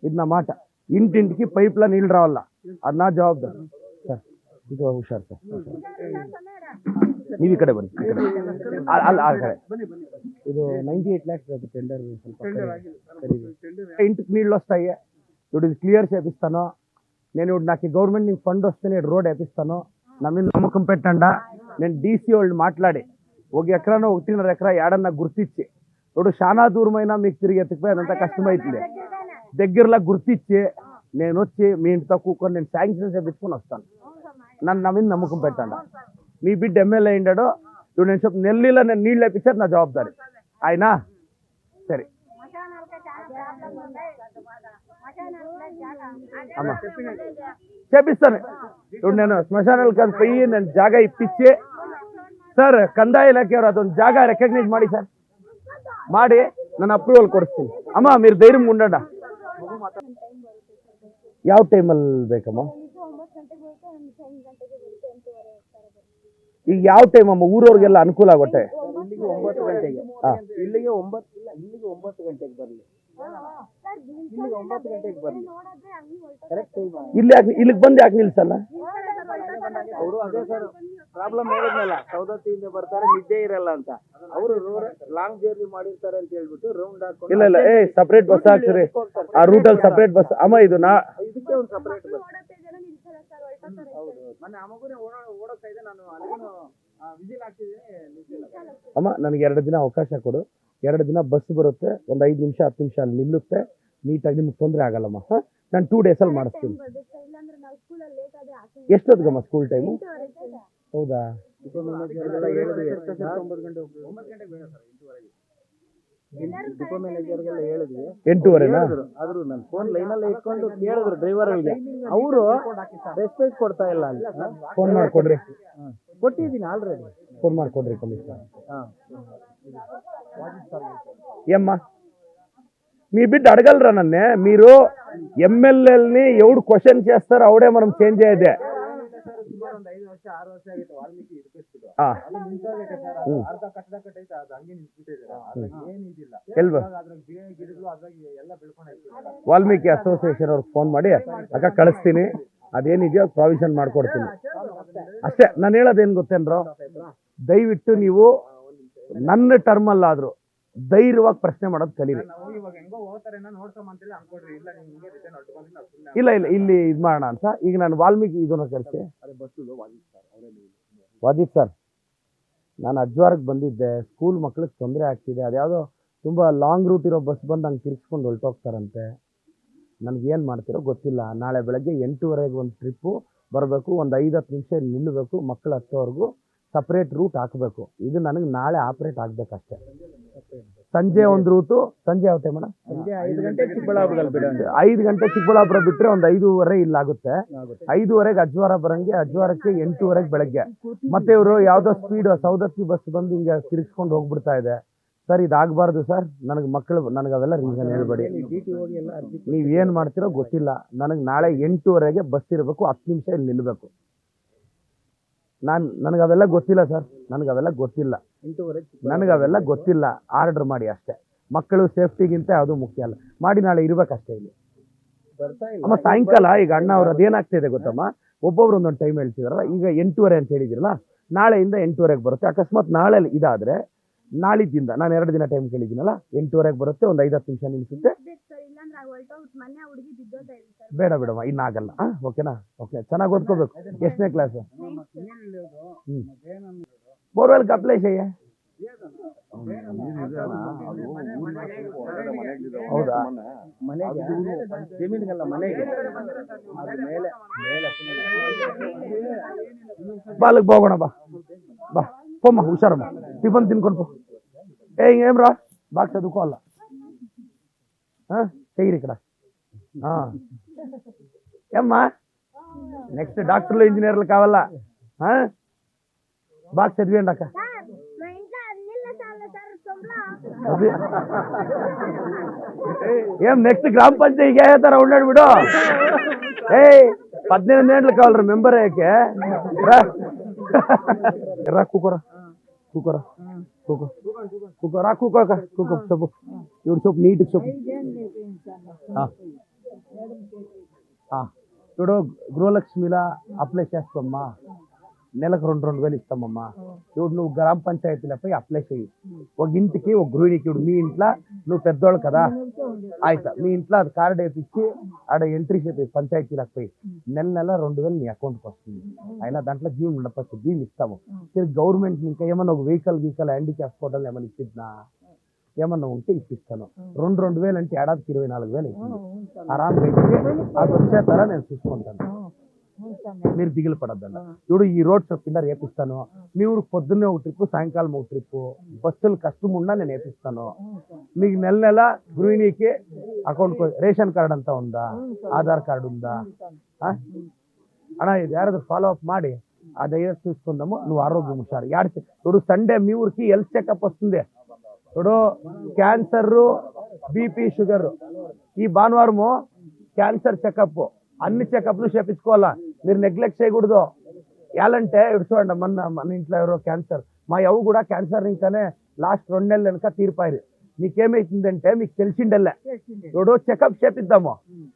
ఇది నా మాట. ఇంటింటికి పైప్ల నీళ్ళు రావాలా, అది నా జవాబుదారి సార్. ఇది హుషారు సార్, ನೀವು ಈ ಕಡೆ ಬನ್ನಿ, ಆ ಕಡೆ. ಇದು 98 lakhs ಅದು ಟೆಂಡರ್. ఇంటికి నీళ్ళు వస్తాయి ఇప్పుడు, ఇది క్లియర్ చేపిస్తాను నేను. ఇప్పుడు నాకు గవర్నమెంట్ నీకు ఫండ్ వస్తే రోడ్ వేపిస్తాను, నా మీద నమ్మకం పెట్టండా. నేను డీసీ వాళ్ళు మాట్లాడి ఒక ఎకరానో 1.5 ఎకరా ఏడన్నా గుర్తించి, ఇప్పుడు చాలా దూరమైనా మీకు తిరిగి ఎత్తుకుపోయి అదంతా కష్టమవుతుంది. దగ్గరలో గుర్తించి నేను వచ్చి మీ ఇంటితో కూకొని నేను శాంక్షన్ చేపించుకొని వస్తాను. నన్ను నా మీద నమ్మకం పెట్టండి. మీ బిడ్డ ఎమ్మెల్యే అయిండాడు, ఇప్పుడు నేను చెప్పు నెల్లిలో నేను నీళ్ళు వేపించేది నా జవాబుదారి. ఆయన సరే అమ్మా చేపిస్తాను. ఇప్పుడు నేను శ్మశానాలకు పోయి నేను జాగా ఇప్పించి ಸರ್ ಕಂದಾಯ ಇಲಾಖೆಯವರು ಅದೊಂದು ಜಾಗ ರೆಕಗ್ನೈಸ್ ಮಾಡಿ ಸರ್, ಮಾಡಿ ನಾನು ಅಪ್ರೂವಲ್ ಕೊಡಿಸ್ತೀನಿ. ಅಮ್ಮ మీరు ಧೈರ್ಯ ఉండండి. ಯಾವ ಟೈಮಲ್ಲಿ ಬೇಕಮ್ಮ? ಈಗ ಯಾವ ಟೈಮ್ ಅಮ್ಮ ಊರವ್ರಿಗೆಲ್ಲ ಅನುಕೂಲ ಆಗುತ್ತೆ? ಇಲ್ಲಿಗೆ 9 ಗಂಟೆಗೆ, ಇಲ್ಲಿಗೆ 9 ಗಂಟೆಗೆ ಬರಲಿ. ಇಲ್ಲಿಗೆ 9 ಗಂಟೆಗೆ ಬರಲಿ, ಕರೆಕ್ಟ್ ಟೈಮ್. ಇಲ್ಲಿಗೆ ಬಂದು ಯಾಕೆ ನಿಲ್ಸಲ್ಲ ಅವರು? ಅದೇ ಸರ್ ಪ್ರಾಬ್ಲಮ್ ಹೇಳಿದ್ನಲ್ಲ, ಸೌದತ್ತಿಯಿಂದ ಬರ್ತಾರೆ ನಿದ್ದೆ ಇರಲ್ಲ ಅಂತ. ಅವರು ಲಾಂಗ್ ಜರ್ನಿ ಮಾಡಿರ್ತಾರೆ ಅಂತ ಹೇಳ್ಬಿಟ್ಟು ರೌಂಡ್ ಹಾಕೊಂಡು ಇಲ್ಲ ಇಲ್ಲ ಸಪರೇಟ್ ಬಸ್ ಹಾಕ್ತಾರೆ ಆ ರೂಟಲ್ಲಿ, ಸಪರೇಟ್ ಬಸ್. ಅಮ್ಮ ಇದು ಇದಕ್ಕೆ ಒಂದು ಸಪರೇಟ್ ಬಸ್. ಹೌದು, ಮೊನ್ನೆ ಆ ಮಗುನೇ ಓಡೋಗ್ತಾ ಇದೆ, ನಾನು ಅಲ್ಲಿಗೂ ವಿಜಿಲ್ ಹಾಕ್ತಿದ್ದೀನಿ. ಅಮ್ಮ ನನಗೆ 2 ದಿನ ಅವಕಾಶ ಕೊಡು, 2 ದಿನ ಬಸ್ ಬರುತ್ತೆ, ಒಂದು 5 ನಿಮಿಷ 10 ನಿಮಿಷ ಅಲ್ಲಿ ನಿಲ್ಲುತ್ತೆ, ನೀಟಾಗಿ ನಿಮ್ಗೆ ತೊಂದರೆ ಆಗಲ್ಲಮ್ಮ. ನಾನು 2 days ಅಲ್ಲಿ ಮಾಡಿಸ್ತೀನಿ. ಎಷ್ಟೊತ್ತಿಗಮ್ಮ ಸ್ಕೂಲ್ ಟೈಮು? ಹೌದಾ, 8:30 ಆದ್ರೂ ನಾನು ಫೋನ್ ಲೈನಲ್ಲಿ ಇಟ್ಕೊಂಡು ಕೇಳಿದ್ರು ಡ್ರೈವರ್ ಅವರಿಗೆ, ಅವರು ರೆಸ್ಪೆಕ್ಟ್ ಕೊಡ್ತಾ ಇಲ್ಲ ಅಲ್ಲಿ. ಫೋನ್ ಮಾಡ್ಕೊಡ್ರಿ, ಕೊಟ್ಟಿದ್ದೀನಿ ಆಲ್ರೆಡಿ, ಫೋನ್ ಮಾಡ್ಕೊಡ್ರಿ ಕಮಿಷನರ್. ఏమ్మా మీ బిడ్డ అడగలరా నన్నే? మీరు ఎమ్మెల్యేలని ఎవడు క్వశ్చన్ చేస్తారో అవడే మనం చేంజ్ అయ్యేదే. ವಾಲ್ಮೀಕಿ ಅಸೋಸಿಯೇಷನ್ ಅವ್ರಿಗೆ ಫೋನ್ ಮಾಡಿ ಅಕ್ಕ ಕಳಿಸ್ತೀನಿ, ಅದೇನಿದೆಯೋ ಪ್ರಾವಿಷನ್ ಮಾಡ್ಕೊಡ್ತೀನಿ ಅಷ್ಟೇ. ನಾನು ಹೇಳೋದೇನು ಗೊತ್ತೇನ್ರೋ, ದಯವಿಟ್ಟು ನೀವು ನನ್ನ ಟರ್ಮಲ್ಲಾದರೂ ಧೈರ್ಯವಾಗಿ ಪ್ರಶ್ನೆ ಮಾಡೋದು ಕಲೀರಿ. ಇಲ್ಲ ಇಲ್ಲ ಇಲ್ಲಿ ಇದು ಮಾಡೋಣ ಅಂತ. ಈಗ ನಾನು ವಾಲ್ಮೀಕಿ ಇದನ್ನ ಕರೆಸಿ, ವಾಜಿದ್ ಸರ್ ನಾನು ಅಜ್ವಾರ್ಗೆ ಬಂದಿದ್ದೆ, ಸ್ಕೂಲ್ ಮಕ್ಳಿಗೆ ತೊಂದರೆ ಆಗ್ತಿದೆ, ಅದ್ಯಾವುದೋ ತುಂಬ ಲಾಂಗ್ ರೂಟ್ ಇರೋ ಬಸ್ ಬಂದು ಹಂಗೆ ತಿರ್ಸ್ಕೊಂಡು ಹೊರಟೋಗ್ತಾರಂತೆ. ನನಗೇನು ಮಾಡ್ತಿರೋ ಗೊತ್ತಿಲ್ಲ. ನಾಳೆ ಬೆಳಗ್ಗೆ 8:30 ಒಂದು ಟ್ರಿಪ್ಪು ಬರಬೇಕು, ಒಂದು 5-10 ನಿಮಿಷ ನಿಲ್ಲಬೇಕು, ಮಕ್ಕಳು ಹತ್ತೋವರೆಗೂ ಸಪ್ರೇಟ್ ರೂಟ್ ಹಾಕಬೇಕು. ಇದು ನನಗೆ ನಾಳೆ ಆಪ್ರೇಟ್ ಆಗಬೇಕಷ್ಟೇ. ಸಂಜೆ ಒಂದು ರೂಟು, ಸಂಜೆ ಯಾವ ಟೈಮ್ ಅಣ್ಣ? ಸಂಜೆ 5 ಗಂಟೆ ಚಿಕ್ಕಬಳ್ಳಾಪುರದಲ್ಲಿ ಬಿಡೋಣ. 5 ಗಂಟೆ ಚಿಕ್ಕಬಳ್ಳಾಪುರ ಬಿಟ್ಟರೆ ಒಂದು 5:30 ಇಲ್ಲಾಗುತ್ತೆ. 5:30 ಅಜ್ವಾರ ಬರಂಗೆ, ಅಜ್ವಾರಕ್ಕೆ 8:30 ಬೆಳಗ್ಗೆ. ಮತ್ತೆ ಇವರು ಯಾವುದೋ ಸ್ಪೀಡ್ ಸೌದತ್ತಿ ಬಸ್ ಬಂದು ಹಿಂಗೆ ತಿರುಗಿಸ್ಕೊಂಡು ಹೋಗ್ಬಿಡ್ತಾ ಇದೆ. ಸರ್ ಇದಾಗಬಾರ್ದು ಸರ್, ನನಗೆ ಮಕ್ಕಳು, ನನಗೆ ಅವೆಲ್ಲ ರೀಸನ್ ಹೇಳ್ಬೇಡಿ. ನೀವೇನು ಮಾಡ್ತಿರೋ ಗೊತ್ತಿಲ್ಲ, ನನಗೆ ನಾಳೆ 8:30 ಬಸ್ ಇರಬೇಕು, 10 ನಿಮಿಷ ಇಲ್ಲಿ ನಿಲ್ಲಬೇಕು. ನನಗವೆಲ್ಲ ಗೊತ್ತಿಲ್ಲ ಸರ್, ನನಗವೆಲ್ಲ ಗೊತ್ತಿಲ್ಲ, ನನಗವೆಲ್ಲ ಗೊತ್ತಿಲ್ಲ. ಆರ್ಡರ್ ಮಾಡಿ ಅಷ್ಟೇ, ಮಕ್ಕಳು ಸೇಫ್ಟಿಗಿಂತ ಅದು ಮುಖ್ಯ ಅಲ್ಲ. ಮಾಡಿ ನಾಳೆ ಇರ್ಬೇಕಷ್ಟೇ ಇಲ್ಲಿ. ಅಮ್ಮ ಸಾಯಂಕಾಲ ಈಗ ಅಣ್ಣ ಅವ್ರು ಅದೇನಾಗ್ತಿದೆ ಗೊತ್ತಮ್ಮ, ಒಬ್ಬೊಬ್ರು ಒಂದೊಂದು ಟೈಮ್ ಹೇಳ್ತಿದಾರಲ್ಲ. ಈಗ 8:30 ಅಂತ ಹೇಳಿದಿರಲ್ಲ, ನಾಳೆಯಿಂದ 8:30 ಬರುತ್ತೆ. ಅಕಸ್ಮಾತ್ ನಾಳೆ ಇದಾದರೆ ನಾಳಿದ್ದಿಂದ ನಾನು 2 ದಿನ ಟೈಮ್ ಕೇಳಿದ್ದೀನಲ್ಲ, 8:30 ಬರುತ್ತೆ, ಒಂದು 5-10 ನಿಮಿಷ ನಿಲ್ಲಿಸುತ್ತೆ. ಬೇಡ ಬೇಡಮ್ಮ, ಇನ್ನಾಗಲ್ಲ. ಓಕೆನಾ? ಓಕೆ, ಚೆನ್ನಾಗಿ ಓದ್ಕೋಬೇಕು. ಎಷ್ಟನೇ ಕ್ಲಾಸು? ಬೋರ್ವೆಲ್ಗೆ ಅಪ್ಲೈ ಚೆಯ್ಯ. ಹೌದಾ? ಜಮೀನಿಗೆಲ್ಲ ಮನೆಗೆ ಬಾಲಕ್ ಹೋಗೋಣ. ಬಾ ಬಾ పోమ్మా, హుషారమ్మా, టిఫిన్ తినుకొని పో. ఏం రా బాగా చదువుకోవాలా, చెయ్యరు ఇక్కడ. ఏమ్మా నెక్స్ట్ డాక్టర్లు ఇంజనీర్లు కావాలా? బాగా చదివేయండి అక్క. ఏం నెక్స్ట్ గ్రామ పంచాయతీకి అయ్యేతారా? ఉన్నాడు బిడు. 18 ఏళ్ళు కావాలరా మెంబర్ అయ్యాకే. రా కూకోరా, కూకోరా, కూకో కూకో, రా కూకో కూకో. చెప్పు ఇవి చెప్పు, నీట్గా చెప్పు. చూడు గృహలక్ష్మిలా అప్లై చేస్తామమ్మా, నెలకు 2,000 ఇస్తామమ్మా. ఇప్పుడు నువ్వు గ్రామ పంచాయతీలపై అప్లై చేయి. ఒక ఇంటికి ఒక గృహిణికి, ఇప్పుడు మీ ఇంట్లో నువ్వు పెద్దోళ్ళు కదా, ఆಯ್ತಾ మీ ఇంట్లో అది కార్డు వేపించి ఆడ ఎంట్రీ చేపి పంచాయతీలకు పోయి నెల 2,000 నీ అకౌంట్కి వస్తుంది. అయినా దాంట్లో జీవం ఉండవచ్చు, దీన్ని ఇస్తాము. గవర్నమెంట్ ఇంకా ఏమన్నా ఒక వెహికల్ హ్యాండిక్యాప్ ఫోటోలు ఏమైనా ఇచ్చిద్దా, ఏమన్నా ఉంటే ఇప్పిస్తాను. 2,000 అంటే ఏడాదికి 24,000 అవుతుంది. ఆరాంగా ఇచ్చి అది వచ్చే తర నేను చూసుకుంటాను, మీరు దిగులు పడద్దన్న. చూడు ఈ రోడ్ పిల్లర్ వేపిస్తాను. మీ ఊరికి పొద్దున్నే ఒక ట్రిప్, సాయంకాలం ఒక ట్రిప్, బస్సులు కష్టం ఉన్నా నేను వేపిస్తాను. మీకు నెల గృహిణికి అకౌంట్ రేషన్ కార్డు అంతా ఉందా, ఆధార్ కార్డు ఉందా అಣ್ಣ, ఇది ಯಾರಾದ್ರೂ ఫాలో అప్ ಮಾಡಿ అదయ్యే చూసుకుందాము. నువ్వు ఆరోగ్యం హుషారు చూడు. సండే మీ ఊరికి హెల్త్ చెకప్ వస్తుంది చూడు. Cancer, BP, sugar. ఈ భానువారము క్యాన్సర్ చెకప్, అన్ని చెకప్లు చేపించుకోవాలా. మీరు నెగ్లెక్ట్ చేయకూడదు. ఎలాంటే ఇప్పుడు చూడండి, మన ఇంట్లో ఎవరో క్యాన్సర్, మా యవ్వు కూడా క్యాన్సర్ ఇంకానే లాస్ట్ 2 నెలలు వెనక తీరిపోయారు. మీకేమైతుందంటే మీకు తెలిసిండల్లే చూడు, చెకప్ చేపిద్దాము.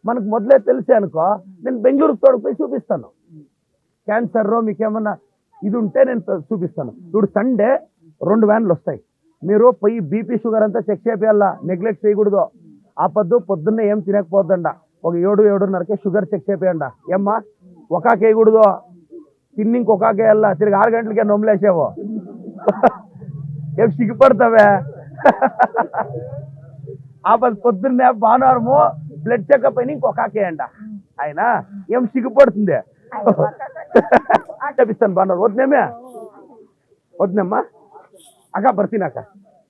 మనకు మొదలే తెలిసే అనుకో, నేను బెంగళూరుకు తోడుపోయి చూపిస్తాను. క్యాన్సర్ మీకేమన్నా ఇది ఉంటే నేను చూపిస్తాను. ఇప్పుడు సండే 2 వ్యాన్లు వస్తాయి. మీరు పోయి బీపీ, షుగర్ అంతా చెక్ చేయాలా, నెగ్లెక్ట్ చేయకూడదు. ఆ పొద్దున్నే ఏం తినకపోద్దండ, ఒక 7-7:30కే షుగర్ చెక్ చేయండి. ఏమ్మా ఒకాకే వేయకూడదు, తిని ఇంకొకాకే వెళ్ళా. తిరిగి 6 గంటలకే నొమ్మలేసావు, ఏం సిగ్గుపడతావే. ఆ పొద్దున్నే భానువారము బ్లడ్ చెకప్ అయినా ఇంకొకాకే అంట. ఆయన ఏం సిగ్గుపడుతుంది. చెప్పిస్తాను భానువారం. వద్దునేమే వద్దునమ్మా అక్క, ಬರ್ತೀನಕ್ಕ.